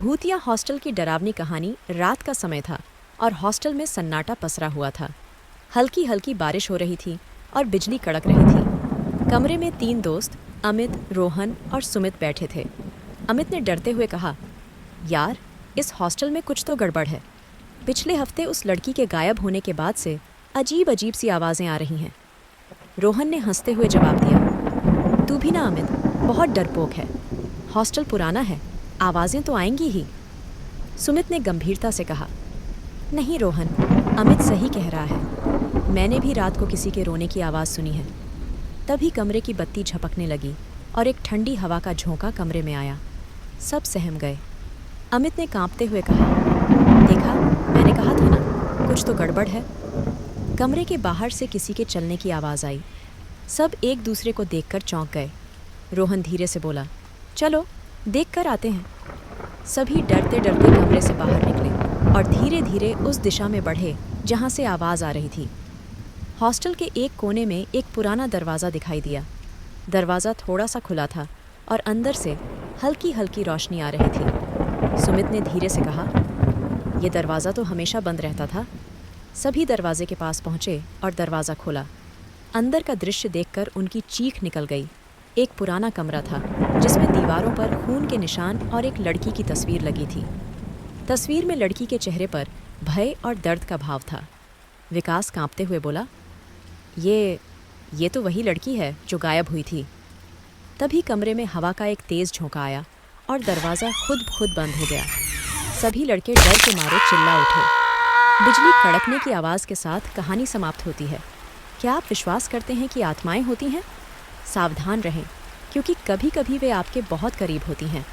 भूतिया हॉस्टल की डरावनी कहानी। रात का समय था और हॉस्टल में सन्नाटा पसरा हुआ था। हल्की हल्की बारिश हो रही थी और बिजली कड़क रही थी। कमरे में 3 दोस्त अमित, रोहन और सुमित बैठे थे। अमित ने डरते हुए कहा, यार, इस हॉस्टल में कुछ तो गड़बड़ है। पिछले हफ्ते उस लड़की के गायब होने के बाद से अजीब अजीब सी आवाज़ें आ रही हैं। रोहन ने हंसते हुए जवाब दिया, तू भी ना अमित, बहुत डरपोक है। हॉस्टल पुराना है, आवाज़ें तो आएंगी ही। सुमित ने गंभीरता से कहा, नहीं रोहन, अमित सही कह रहा है। मैंने भी रात को किसी के रोने की आवाज़ सुनी है। तभी कमरे की बत्ती झपकने लगी और एक ठंडी हवा का झोंका कमरे में आया। सब सहम गए। अमित ने कांपते हुए कहा, देखा, मैंने कहा था ना, कुछ तो गड़बड़ है। कमरे के बाहर से किसी के चलने की आवाज़ आई। सब एक दूसरे को देखकर चौंक गए। रोहन धीरे से बोला, चलो देख कर आते हैं। सभी डरते डरते कमरे से बाहर निकले और धीरे धीरे उस दिशा में बढ़े जहाँ से आवाज़ आ रही थी। हॉस्टल के एक कोने में एक पुराना दरवाज़ा दिखाई दिया। दरवाज़ा थोड़ा सा खुला था और अंदर से हल्की हल्की रोशनी आ रही थी। सुमित ने धीरे से कहा, यह दरवाज़ा तो हमेशा बंद रहता था। सभी दरवाजे के पास पहुँचे और दरवाज़ा खोला। अंदर का दृश्य देखकर उनकी चीख निकल गई। एक पुराना कमरा था जिसमें दीवारों पर खून के निशान और एक लड़की की तस्वीर लगी थी। तस्वीर में लड़की के चेहरे पर भय और दर्द का भाव था। विकास कांपते हुए बोला, ये तो वही लड़की है जो गायब हुई थी। तभी कमरे में हवा का एक तेज़ झोंका आया और दरवाज़ा खुद बंद हो गया। सभी लड़के डर के मारे चिल्ला उठे। बिजली कड़कने की आवाज़ के साथ कहानी समाप्त होती है। क्या आप विश्वास करते हैं कि आत्माएं होती हैं? सावधान रहें, क्योंकि कभी कभी वे आपके बहुत करीब होती हैं।